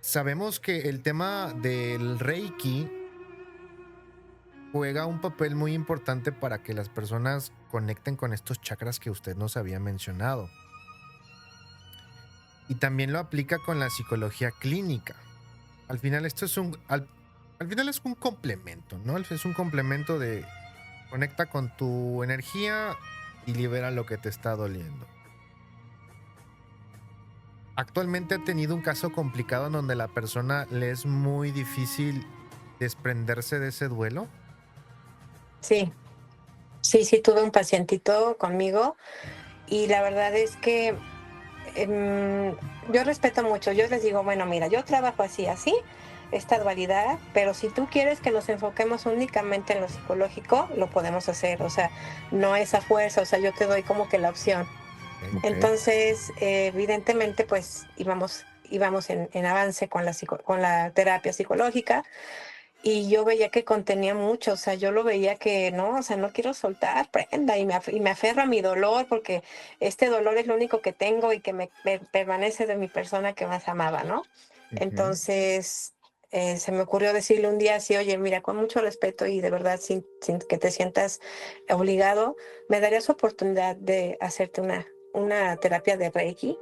Sabemos que el tema del Reiki juega un papel muy importante para que las personas conecten con estos chakras que usted nos había mencionado. Y también lo aplica con la psicología clínica. Al final esto es al final es un complemento, ¿no? Es un complemento de conecta con tu energía y libera lo que te está doliendo. Actualmente ha tenido un caso complicado en donde la persona le es muy difícil desprenderse de ese duelo. Sí, sí, tuve un pacientito conmigo y la verdad es que em, yo respeto mucho. Yo les digo, bueno, mira, yo trabajo así, esta dualidad, pero si tú quieres que nos enfoquemos únicamente en lo psicológico, lo podemos hacer. O sea, no es a fuerza, o sea, yo te doy como que la opción. Ok. Entonces, evidentemente, pues íbamos en avance con con la terapia psicológica y yo veía que contenía mucho, o sea, yo lo veía que no, o sea, no quiero soltar prenda y me aferro a mi dolor porque este dolor es lo único que tengo y que me permanece de mi persona que más amaba, ¿no? Ok. Entonces, se me ocurrió decirle un día así, oye, mira, con mucho respeto y de verdad sin que te sientas obligado, ¿me darías oportunidad de hacerte una terapia de Reiki?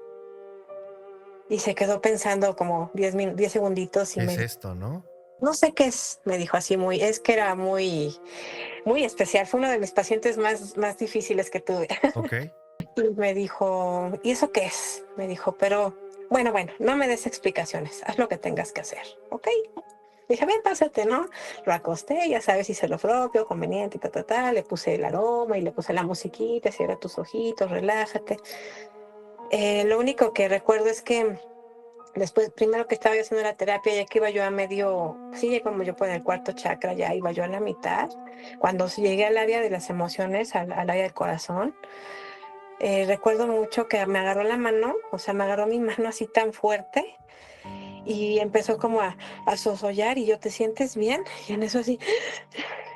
Y se quedó pensando como 10 segunditos y ¿Qué me es dijo, esto, no? no sé qué es, me dijo así es que era muy especial, fue uno de mis pacientes más difíciles que tuve. Ok. Y me dijo, ¿y eso qué es? Me dijo, pero bueno, no me des explicaciones, haz lo que tengas que hacer, ¿ok? Dije, ven, pásate, ¿no? Lo acosté, ya sabes, hice lo propio, conveniente, le puse el aroma y le puse la musiquita, cierra tus ojitos, relájate. Lo único que recuerdo es que después, primero que estaba yo haciendo la terapia, ya que iba yo a medio, sí, como yo por el cuarto chakra, ya iba yo a la mitad. Cuando llegué al área de las emociones, al área del corazón, recuerdo mucho que me agarró la mano, o sea, me agarró mi mano así tan fuerte y empezó como a zozollar y yo, ¿te sientes bien? Y en eso así,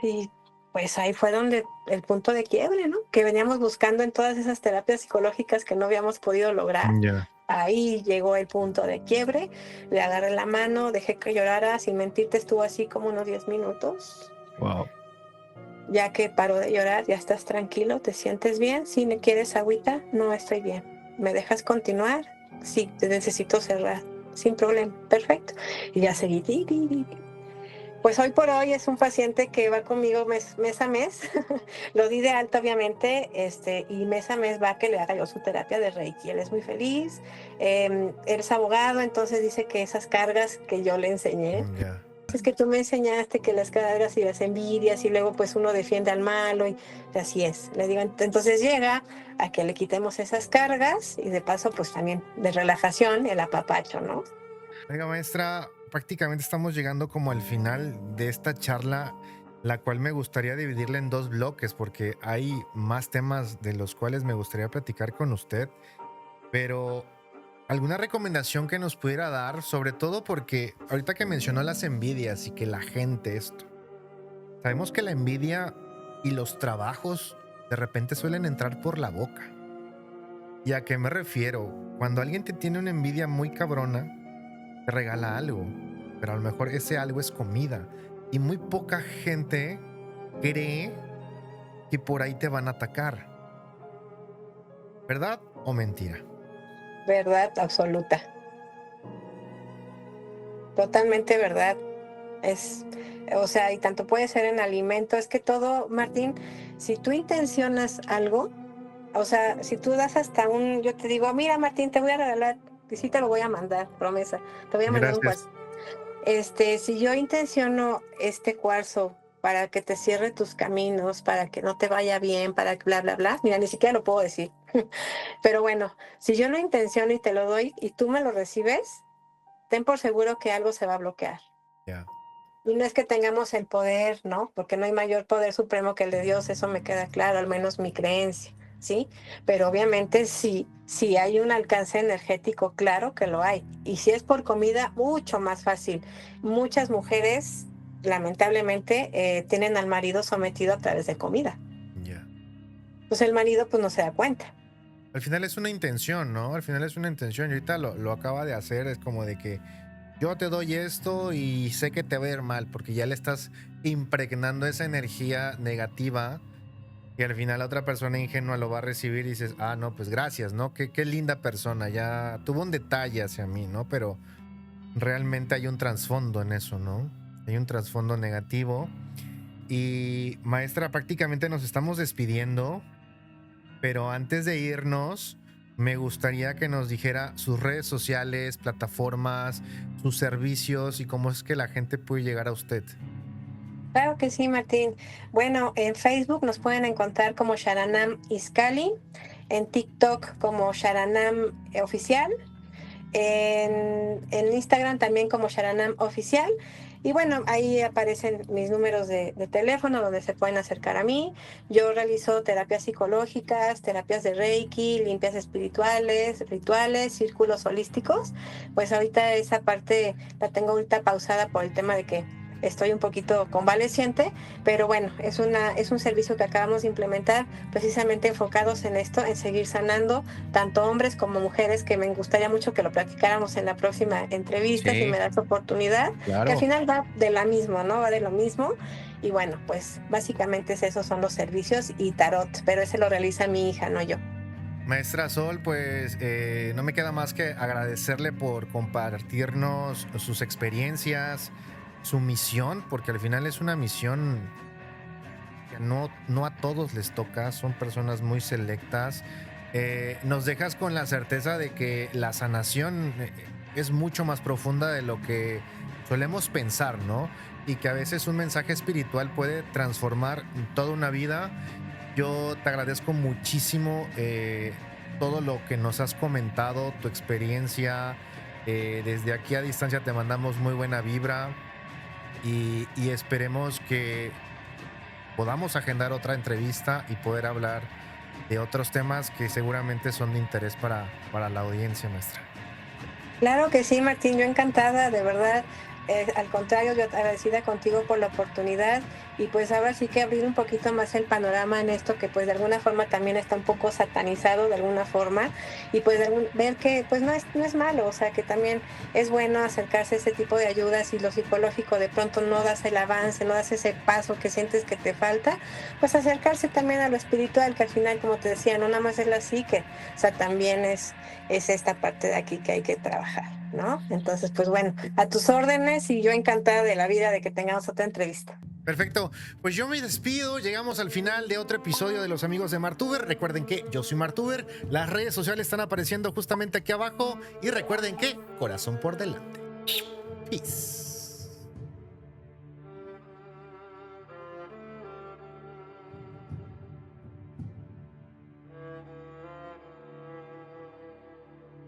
y pues ahí fue donde el punto de quiebre, ¿no? Que veníamos buscando en todas esas terapias psicológicas que no habíamos podido lograr. Ya. Ahí llegó el punto de quiebre, le agarré la mano, dejé que llorara, sin mentirte estuvo así como unos 10 minutos. Wow. Ya que paró de llorar, ya estás tranquilo, te sientes bien, si me quieres agüita, no estoy bien. ¿Me dejas continuar? Sí, te necesito cerrar, sin problema, perfecto. Y ya seguí. Pues hoy por hoy es un paciente que va conmigo mes a mes. Lo di de alta, obviamente, y mes a mes va a que le haga yo su terapia de Reiki. Él es muy feliz. Él es abogado, entonces dice que esas cargas que yo le enseñé, Ya. es que tú me enseñaste que las cargas y las envidias y luego pues uno defiende al malo y así es. Le digo, entonces llega a que le quitemos esas cargas y de paso pues también de relajación el apapacho, ¿no? Oiga, maestra, prácticamente estamos llegando como al final de esta charla, la cual me gustaría dividirla en dos bloques, porque hay más temas de los cuales me gustaría platicar con usted, pero ¿alguna recomendación que nos pudiera dar? Sobre todo porque ahorita que mencionó las envidias y que la gente esto, sabemos que la envidia y los trabajos de repente suelen entrar por la boca. ¿Y a qué me refiero? Cuando alguien te tiene una envidia muy cabrona, te regala algo, pero a lo mejor ese algo es comida. Y muy poca gente cree que por ahí te van a atacar. ¿Verdad o mentira? Verdad absoluta, totalmente verdad. Es, o sea, y tanto puede ser en alimento, es que todo, Martín, si tú intencionas algo, o sea, si tú das hasta yo te digo, mira Martín, te voy a regalar, y sí te lo voy a mandar, promesa, te voy a mandar un Gracias. cuarzo. Si yo intenciono este cuarzo para que te cierre tus caminos, para que no te vaya bien, para que bla, bla, bla, mira, ni siquiera lo puedo decir. Pero bueno, si yo lo intenciono y te lo doy y tú me lo recibes, ten por seguro que algo se va a bloquear. Ya. Y no es que tengamos el poder, ¿no? Porque no hay mayor poder supremo que el de Dios, eso me queda claro, al menos mi creencia, ¿sí? Pero obviamente sí hay un alcance energético, claro que lo hay. Y si es por comida, mucho más fácil. Muchas mujeres, lamentablemente, tienen al marido sometido a través de comida. Ya. Pues el marido pues no se da cuenta. Al final es una intención, ¿no? Al final es una intención. Y ahorita lo acaba de hacer. Es como de que yo te doy esto y sé que te va a ir mal porque ya le estás impregnando esa energía negativa y al final la otra persona ingenua lo va a recibir y dices, ah, no, pues gracias, ¿no? Qué linda persona, ya tuvo un detalle hacia mí, ¿no? Pero realmente hay un trasfondo en eso, ¿no? Hay un trasfondo negativo. Y maestra, prácticamente nos estamos despidiendo, pero antes de irnos, me gustaría que nos dijera sus redes sociales, plataformas, sus servicios y cómo es que la gente puede llegar a usted. Claro que sí, Martín. Bueno, en Facebook nos pueden encontrar como Sharanam Iskali, en TikTok como Sharanam Oficial, en Instagram también como Sharanam Oficial. Y bueno, ahí aparecen mis números de teléfono donde se pueden acercar a mí. Yo realizo terapias psicológicas, terapias de Reiki, limpias espirituales, rituales, círculos holísticos. Pues ahorita esa parte la tengo ahorita pausada por el tema de que estoy un poquito convaleciente, pero bueno, es un servicio que acabamos de implementar precisamente enfocados en esto, en seguir sanando tanto hombres como mujeres, que me gustaría mucho que lo platicáramos en la próxima entrevista, si me Sí, das oportunidad, que al claro. final va de la misma, ¿no? Va de lo mismo. Y bueno, pues básicamente esos son los servicios y tarot, pero ese lo realiza mi hija, no yo. Maestra Sol, pues no me queda más que agradecerle por compartirnos sus experiencias, su misión, porque al final es una misión que no a todos les toca, son personas muy selectas. Nos dejas con la certeza de que la sanación es mucho más profunda de lo que solemos pensar, ¿no? Y que a veces un mensaje espiritual puede transformar toda una vida. Yo te agradezco muchísimo todo lo que nos has comentado, tu experiencia. Desde aquí a distancia te mandamos muy buena vibra y esperemos que podamos agendar otra entrevista y poder hablar de otros temas que seguramente son de interés para la audiencia, maestra. Claro que sí, Martín, yo encantada, de verdad. Al contrario, yo agradecida contigo por la oportunidad y pues ahora sí que abrir un poquito más el panorama en esto que pues de alguna forma también está un poco satanizado de alguna forma y pues ver que pues no es malo, o sea que también es bueno acercarse a ese tipo de ayudas. Y lo psicológico de pronto no das el avance, no das ese paso que sientes que te falta, pues acercarse también a lo espiritual, que al final, como te decía, no nada más es la psique, o sea, también es esta parte de aquí que hay que trabajar, ¿no? Entonces, pues bueno, a tus órdenes y yo encantada de la vida de que tengamos otra entrevista. Perfecto, pues yo me despido, llegamos al final de otro episodio de Los Amigos de Martuber. Recuerden que yo soy Martuber, las redes sociales están apareciendo justamente aquí abajo y recuerden que corazón por delante. Peace.